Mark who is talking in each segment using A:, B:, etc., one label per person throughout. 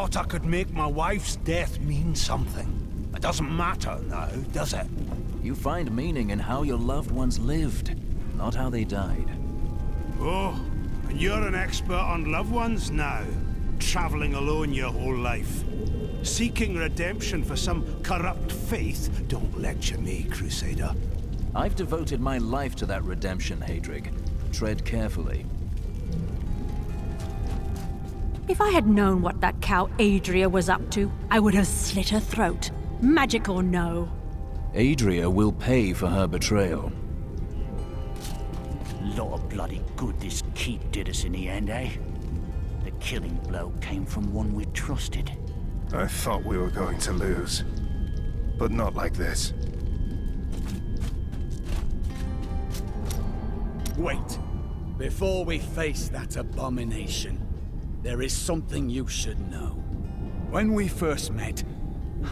A: thought I could make my wife's death mean something. It doesn't matter now, does it?
B: You find meaning in how your loved ones lived, not how they died.
A: Oh, and you're an expert on loved ones now. Traveling alone your whole life. Seeking redemption for some corrupt faith. Don't lecture me, Crusader.
B: I've devoted my life to that redemption, Hadrig. Tread carefully.
C: If I had known what that cow Adria was up to, I would have slit her throat. Magic or no.
B: Adria will pay for her betrayal.
D: Lot of bloody good this keep did us in the end, eh? The killing blow came from one we trusted.
E: I thought we were going to lose. But not like this.
F: Wait. Before we face that abomination, there is something you should know. When we first met,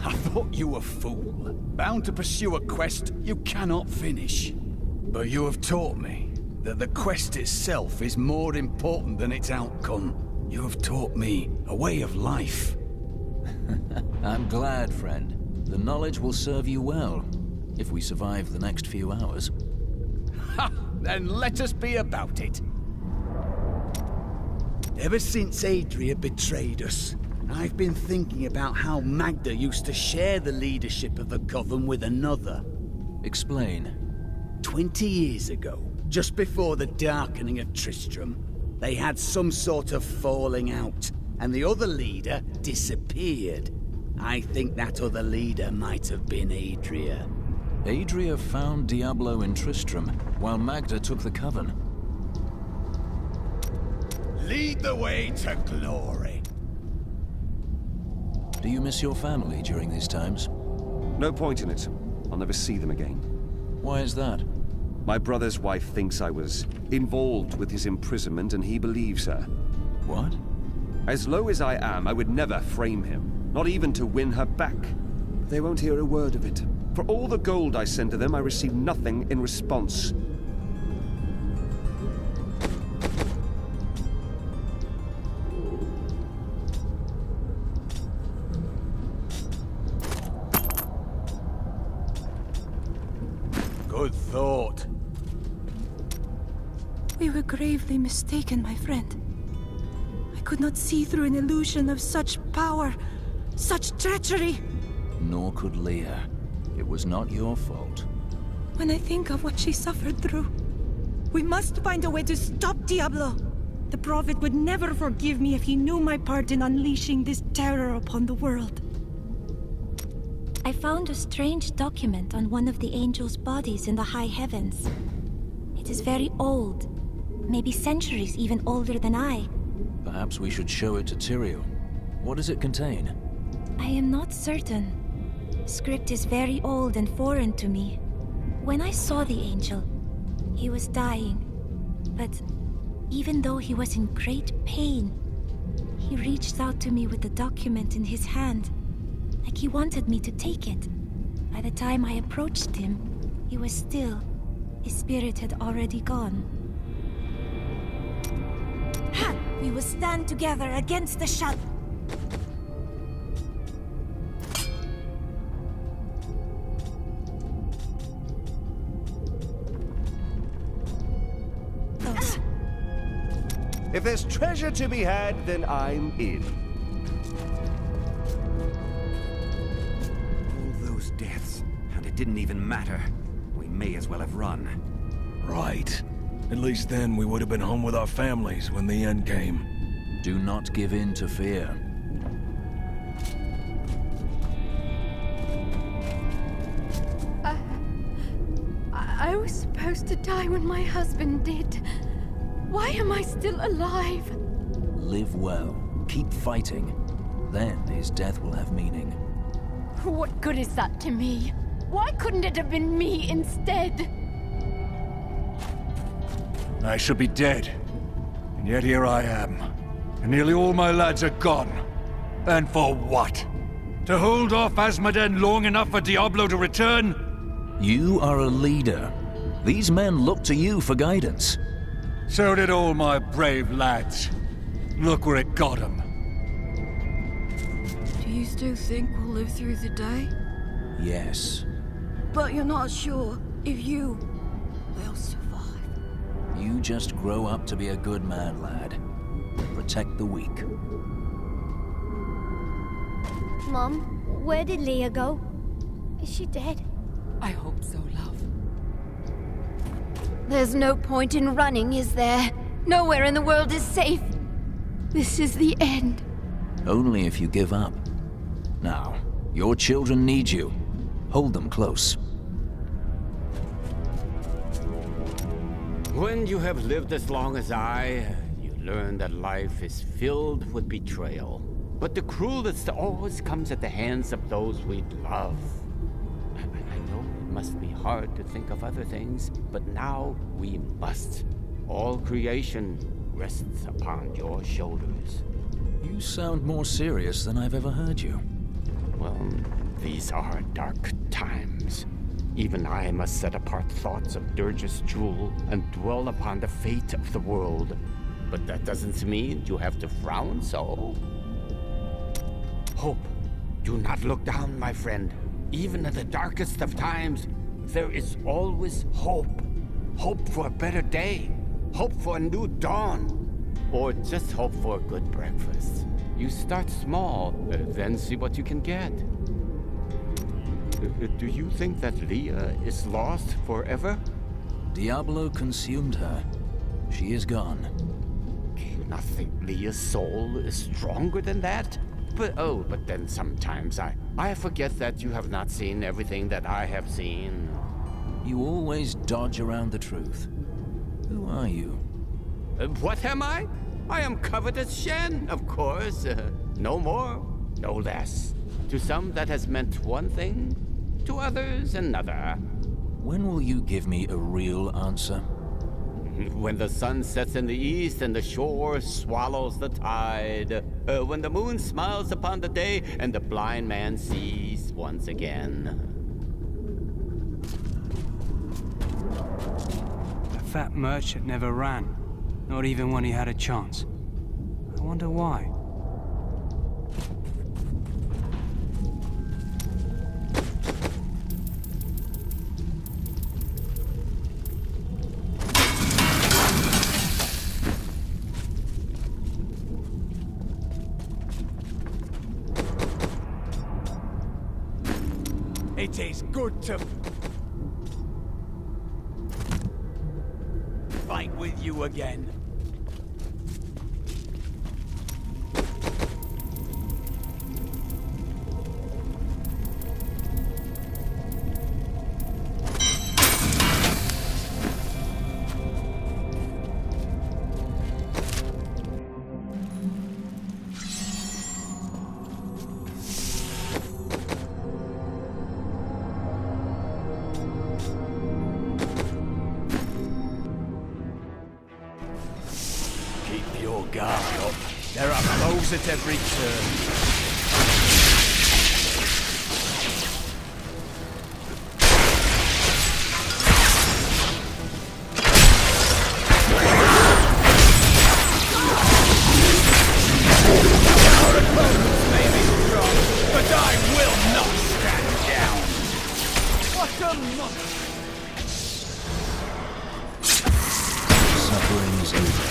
F: I thought you were a fool, bound to pursue a quest you cannot finish. But you have taught me that the quest itself is more important than its outcome. You have taught me a way of life.
B: I'm glad, friend. The knowledge will serve you well, if we survive the next few hours.
F: Ha! Then let us be about it. Ever since Adria betrayed us, I've been thinking about how Magda used to share the leadership of the Coven with another.
B: Explain.
F: 20 years ago, just before the darkening of Tristram, they had some sort of falling out, and the other leader disappeared. I think that other leader might have been Adria.
B: Adria found Diablo in Tristram, while Magda took the Coven.
F: Lead the way to glory.
B: Do you miss your family during these times?
G: No point in it. I'll never see them again.
B: Why is that?
G: My brother's wife thinks I was involved with his imprisonment, and he believes her.
B: What?
G: As low as I am, I would never frame him, not even to win her back. They won't hear a word of it. For all the gold I send to them, I receive nothing in response.
F: Good thought.
H: We were gravely mistaken, my friend. I could not see through an illusion of such power, such treachery.
B: Nor could Leah. It was not your fault.
H: When I think of what she suffered through, we must find a way to stop Diablo. The Prophet would never forgive me if he knew my part in unleashing this terror upon the world.
I: I found a strange document on one of the angels' bodies in the high heavens. It is very old, maybe centuries even older than I.
B: Perhaps we should show it to Tyrael. What does it contain?
I: I am not certain. Script is very old and foreign to me. When I saw the angel, he was dying. But even though he was in great pain, he reached out to me with the document in his hand, like he wanted me to take it. By the time I approached him, he was still. His spirit had already gone.
H: Ha! We will stand together against the shadow.
G: If there's treasure to be had, then I'm in.
J: All those deaths, and it didn't even matter. We may as well have run.
E: Right. At least then we would have been home with our families when the end came.
B: Do not give in to fear.
K: I was supposed to die when my husband did. Why am I still alive?
B: Live well. Keep fighting. Then his death will have meaning.
K: What good is that to me? Why couldn't it have been me instead?
E: I should be dead. And yet here I am. And nearly all my lads are gone. And for what? To hold off Asmoden long enough for Diablo to return?
B: You are a leader. These men look to you for guidance.
E: So did all my brave lads. Look where it got them.
H: still think we'll live through the day?
B: Yes.
H: But you're not sure if you will survive.
B: You just grow up to be a good man, lad. Protect the weak.
I: Mom, where did Leah go? Is she dead?
K: I hope so, love.
I: There's no point in running, is there? Nowhere in the world is safe. This is the end.
B: Only if you give up. Now, your children need you. Hold them close.
L: When you have lived as long as I, you learn that life is filled with betrayal. But the cruelest always comes at the hands of those we love. I know it must be hard to think of other things, but now we must. All creation rests upon your shoulders.
B: You sound more serious than I've ever heard you.
L: Well, these are dark times. Even I must set apart thoughts of Durge's jewel and dwell upon the fate of the world. But that doesn't mean you have to frown so. Hope. Do not look down, my friend. Even in the darkest of times, there is always hope. Hope for a better day. Hope for a new dawn. Or just hope for a good breakfast. You start small, then see what you can get. Do you think that Leah is lost forever?
B: Diablo consumed her. She is gone.
L: Do you not think Leah's soul is stronger than that? But then sometimes I forget that you have not seen everything that I have seen.
B: You always dodge around the truth. Who are you?
L: What am I? I am Covetous Shen, of course. No more, no less. To some that has meant one thing, to others another.
B: When will you give me a real answer?
L: When the sun sets in the east and the shore swallows the tide. When the moon smiles upon the day and the blind man sees once again.
M: The fat merchant never ran, not even when he had a chance. I wonder why.
F: It is good to fight with you again. Keep your guard up. There are foes at every turn. Our opponents may be strong, but I will not stand down. What a monster!
B: Suffering is over.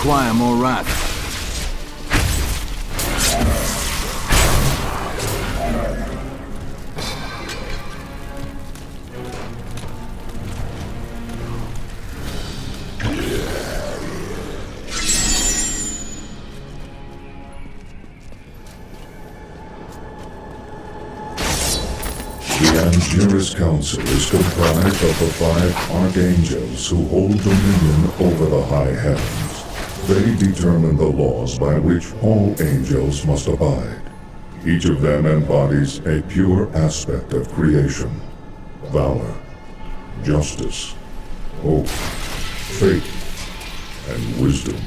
B: require more wrath.
N: The Angiris Council is comprised of the 5 Archangels who hold dominion over the high heavens. They determine the laws by which all angels must abide. Each of them embodies a pure aspect of creation: valor, justice, hope, faith, and wisdom.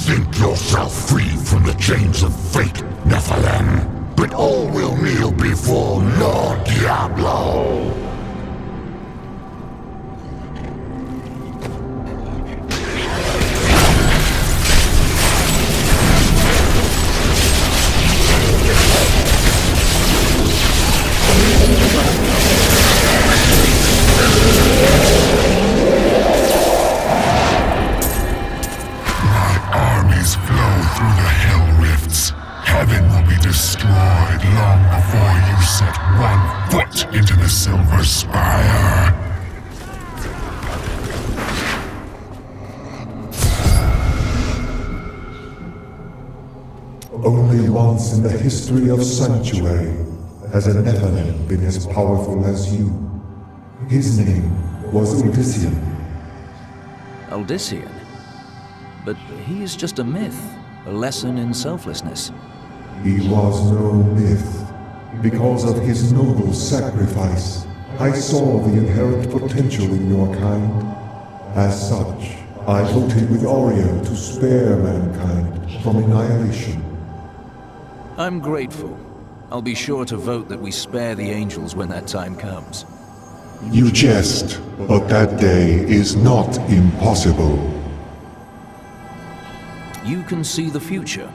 O: Think yourself free from the chains of fate, Nephilim, but all will kneel before Lord Diablo. Into the Silver Spire.
N: Only once in the history of Sanctuary has a Nephilim been as powerful as you. His name was Odyssean.
B: Odyssean? But he is just a myth, a lesson in selflessness.
N: He was no myth. Because of his noble sacrifice, I saw the inherent potential in your kind. As such, I voted with Auriel to spare mankind from annihilation.
B: I'm grateful. I'll be sure to vote that we spare the angels when that time comes.
N: You jest, but that day is not impossible.
B: You can see the future.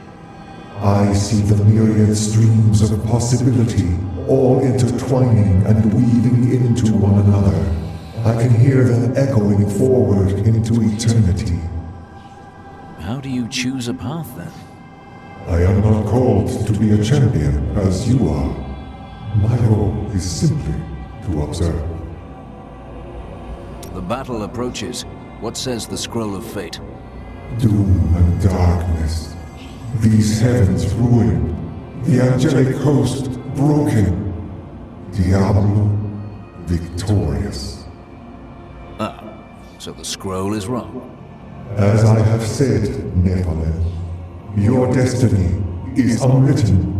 N: I see the myriad streams of possibility, all intertwining and weaving into one another. I can hear them echoing forward into eternity.
B: How do you choose a path, then?
N: I am not called to be a champion, as you are. My role is simply to observe.
B: The battle approaches. What says the Scroll of Fate?
N: Doom and darkness. These heavens ruined, the angelic host broken, Diablo victorious.
B: Ah, so the scroll is wrong.
N: As I have said, Nephilim, your destiny is unwritten.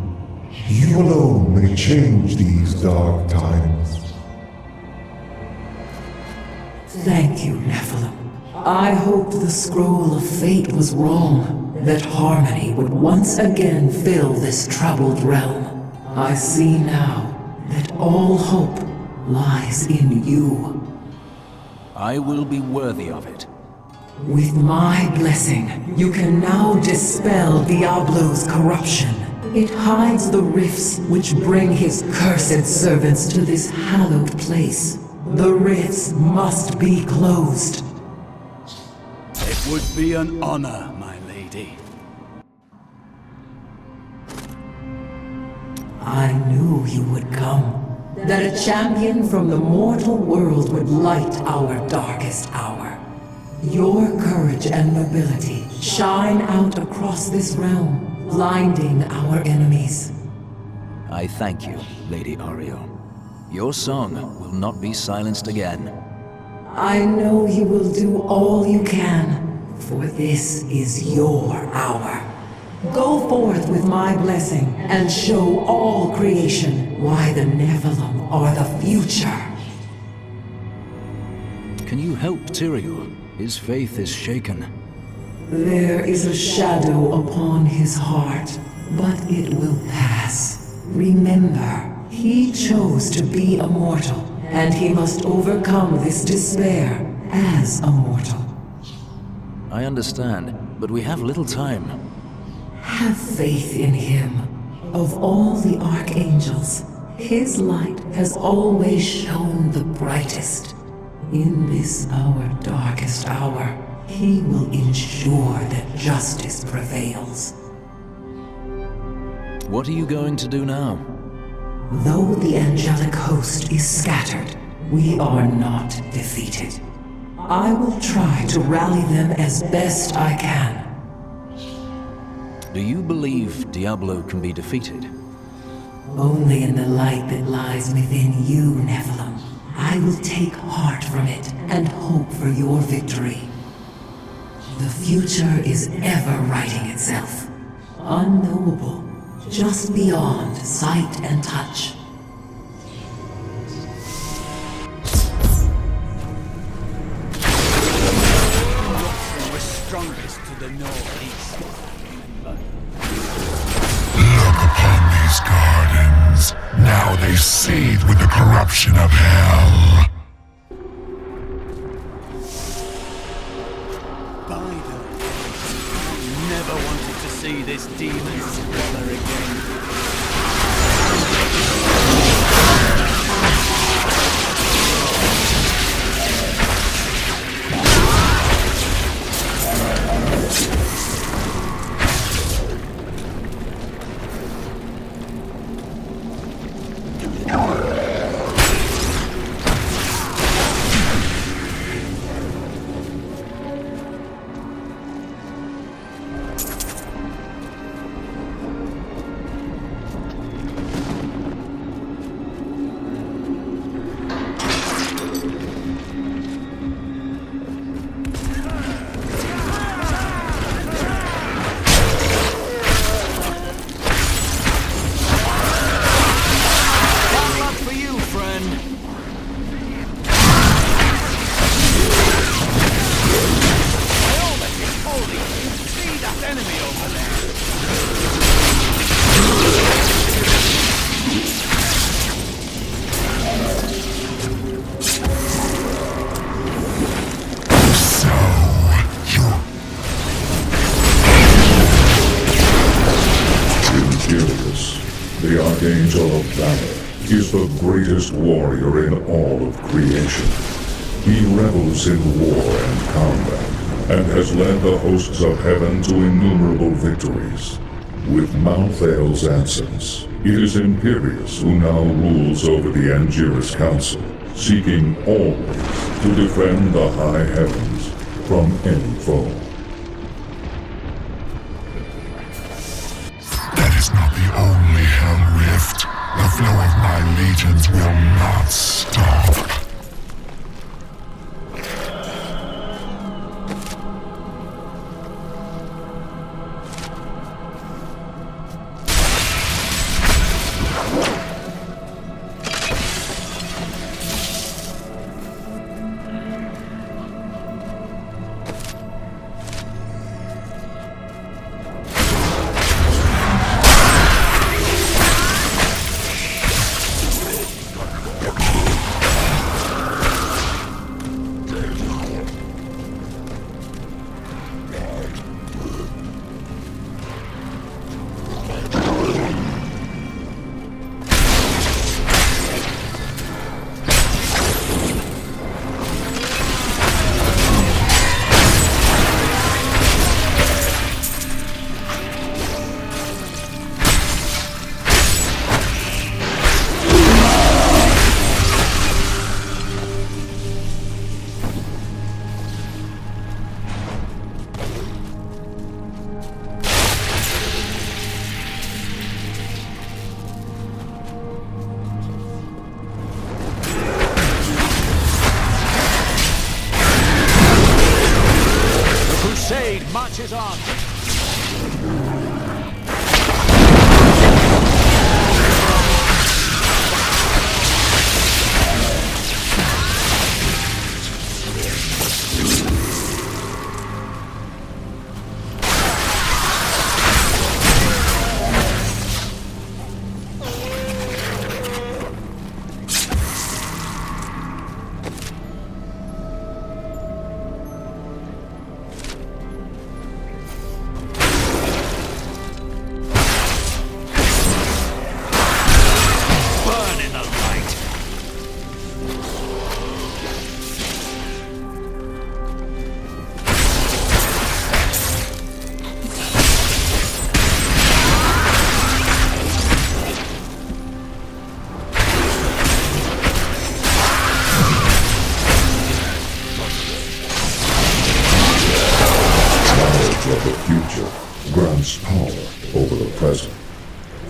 N: You alone may change these dark times.
P: Thank you, Nephilim. I hoped the Scroll of Fate was wrong. That harmony would once again fill this troubled realm. I see now that all hope lies in you.
B: I will be worthy of it.
P: With my blessing, you can now dispel Diablo's corruption. It hides the rifts which bring his cursed servants to this hallowed place. The rifts must be closed.
F: It would be an honor, my lady.
P: I knew you would come. That a champion from the mortal world would light our darkest hour. Your courage and nobility shine out across this realm, blinding our enemies.
B: I thank you, Lady Auriel. Your song will not be silenced again.
P: I know you will do all you can, for this is your hour. Go forth with my blessing and show all creation why the Nephilim are the future.
B: Can you help Tyrael? His faith is shaken.
P: There is a shadow upon his heart, but it will pass. Remember, he chose to be a mortal, and he must overcome this despair as a mortal.
B: I understand, but we have little time.
P: Have faith in him. Of all the archangels, his light has always shone the brightest. In this our darkest hour, he will ensure that justice prevails.
B: What are you going to do now?
P: Though the angelic host is scattered, we are not defeated. I will try to rally them as best I can.
B: Do you believe Diablo can be defeated?
P: Only in the light that lies within you, Nephilim. I will take heart from it and hope for your victory. The future is ever writing itself. Unknowable, just beyond sight and touch.
F: We're strongest to the northeast.
O: Look upon these gardens. Now they seethe with the corruption of hell.
F: Never wanted to see this demon squalor again.
N: The Archangel of Valor is the greatest warrior in all of creation. He revels in war and combat, and has led the hosts of heaven to innumerable victories. With Malthael's absence, it is Imperius who now rules over the Angiris Council, seeking always to defend the high heavens from any foe.
O: That is not the only hell rift. The flow of my legions will not stop.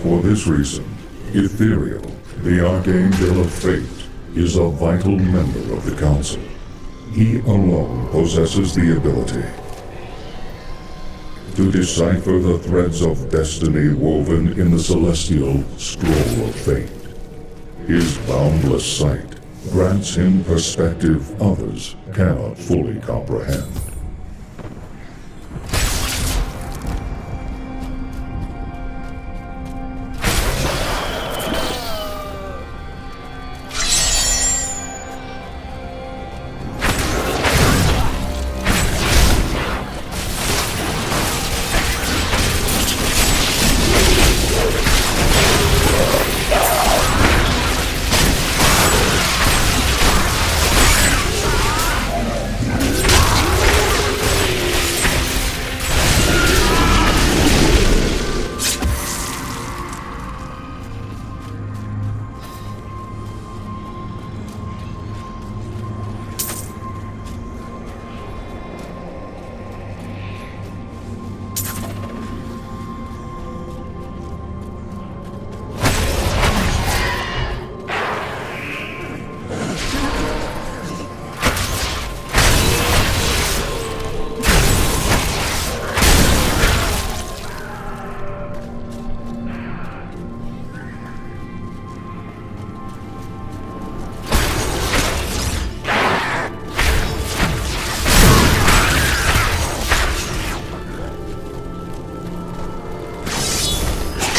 N: For this reason, Ethereal, the Archangel of Fate, is a vital member of the Council. He alone possesses the ability to decipher the threads of destiny woven in the celestial scroll of fate. His boundless sight grants him perspective others cannot fully comprehend.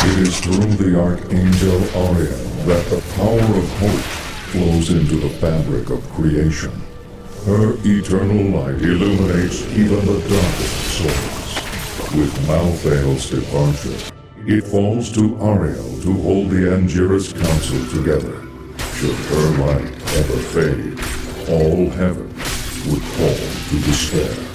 N: It is through the Archangel Ariel that the power of hope flows into the fabric of creation. Her eternal light illuminates even the darkest souls. With Malthael's departure, it falls to Ariel to hold the Angiras Council together. Should her light ever fade, all heaven would fall to despair.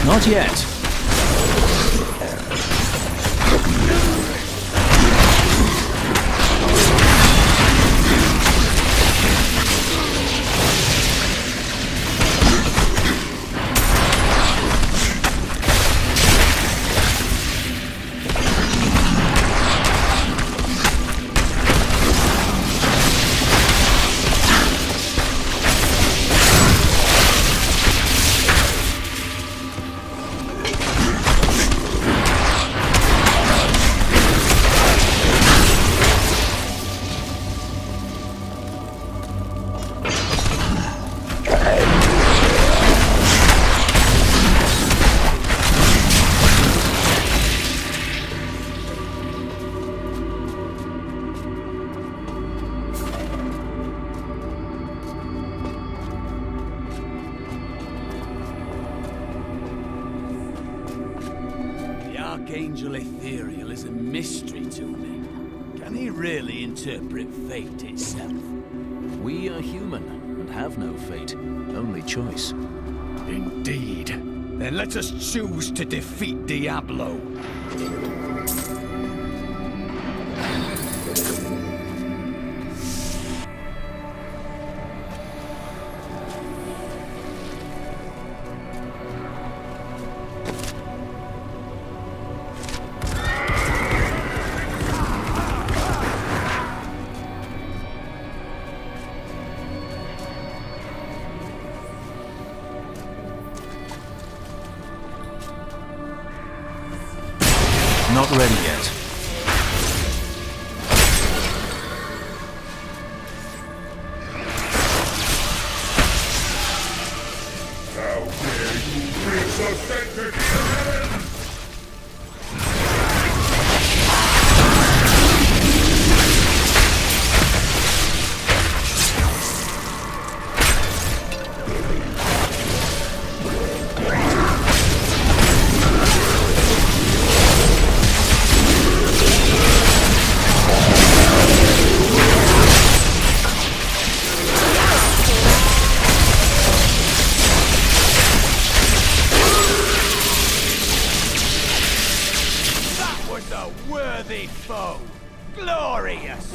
B: Not yet.
F: Archangel Ethereal is a mystery to me. Can he really interpret fate itself?
B: We are human and have no fate, only choice.
F: Indeed. Then let us choose to defeat Diablo.
M: not ready yet.
O: How dare you bring suspected to heaven?
F: Worthy foe! Glorious!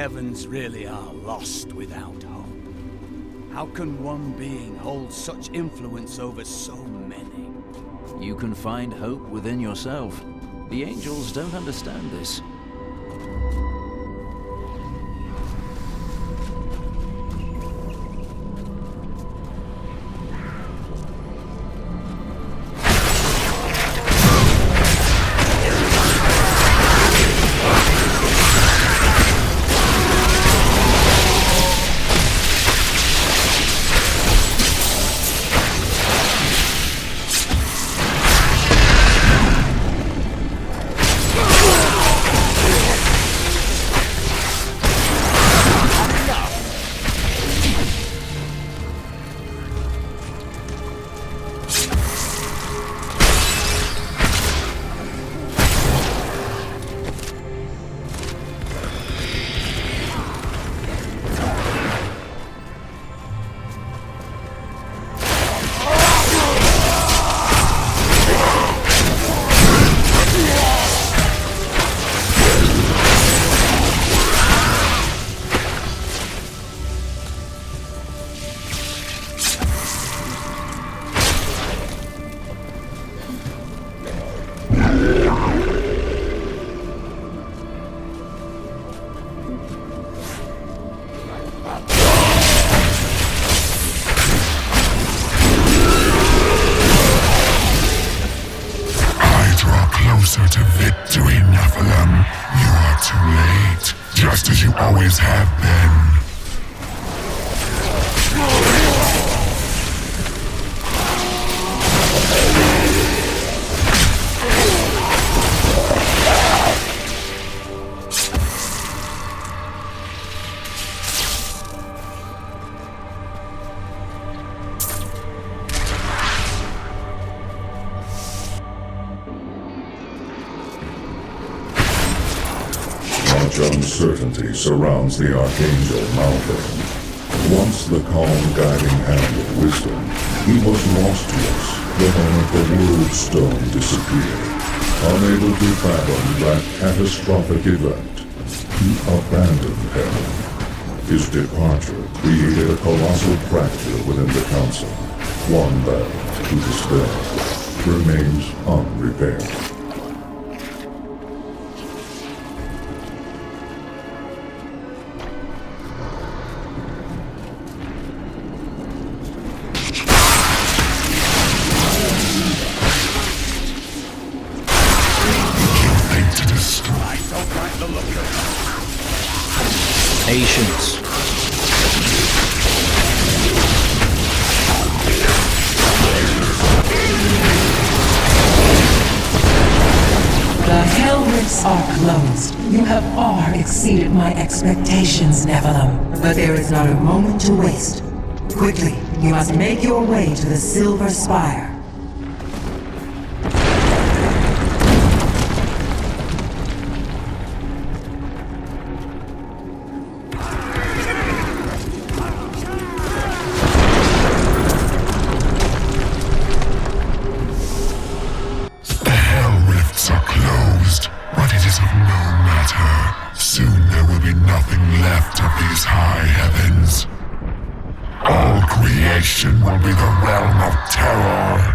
F: heavens really are lost without hope? How can one being hold such influence over so many?
B: You can find hope within yourself. The angels don't understand this.
O: Closer to victory, Nephilim. You are too late, just as you always have been.
N: Uncertainty surrounds the Archangel Malcolm. Once the calm guiding hand of wisdom, he was lost to us the moment the World Stone disappeared. Unable to fathom that catastrophic event, he abandoned heaven. His departure created a colossal fracture within the Council, one that, to this day, remains unrepaired.
B: Patience.
P: The Hell Rifts are closed. You have far exceeded my expectations, Nephilim. But there is not a moment to waste. Quickly, you must make your way to the Silver Spire.
O: Soon there will be nothing left of these high heavens. All creation will be the realm of terror.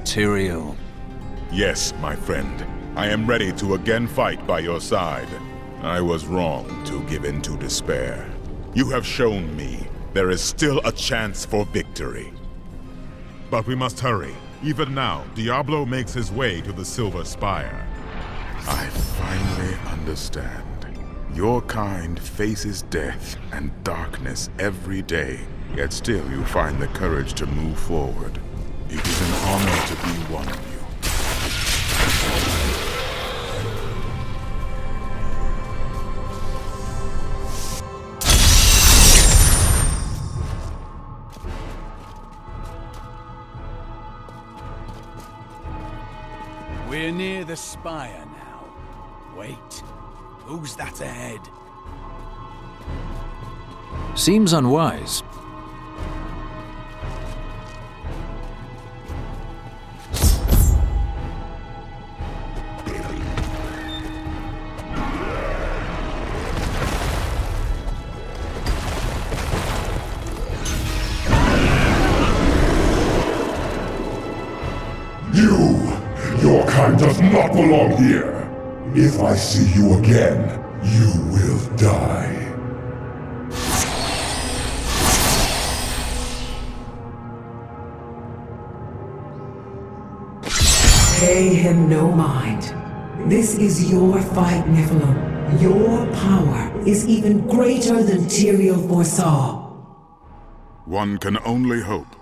E: Tyrael.
Q: Yes, my friend. I am ready to again fight by your side. I was wrong to give in to despair. You have shown me there is still a chance for victory.
R: But we must hurry. Even now, Diablo makes his way to the Silver Spire.
Q: I finally understand. Your kind faces death and darkness every day, yet still you find the courage to move forward. It is an honor to be one of you.
F: We're near the spire now. Wait, who's that ahead?
B: Seems unwise.
O: Your kind does not belong here. If I see you again, you will die.
P: Pay him no mind. This is your fight, Nephilim. Your power is even greater than Tyrael foresaw.
Q: One can only hope.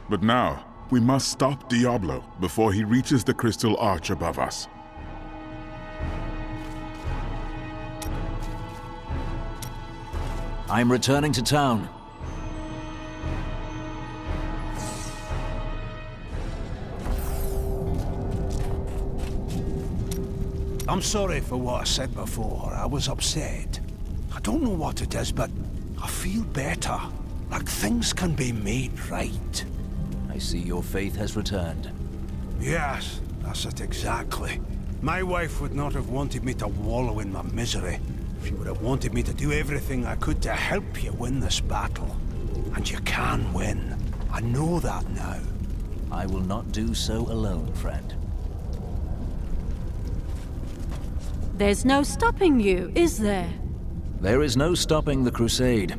Q: But now, we must stop Diablo before he reaches the crystal arch above us.
B: I'm returning to town.
A: I'm sorry for what I said before. I was upset. I don't know what it is, but I feel better. Like things can be made right.
B: I see your faith has returned.
A: Yes, that's it exactly. My wife would not have wanted me to wallow in my misery. She would have wanted me to do everything I could to help you win this battle. And you can win. I know that now.
B: I will not do so alone, friend.
C: There's no stopping you, is there?
B: There is no stopping the crusade.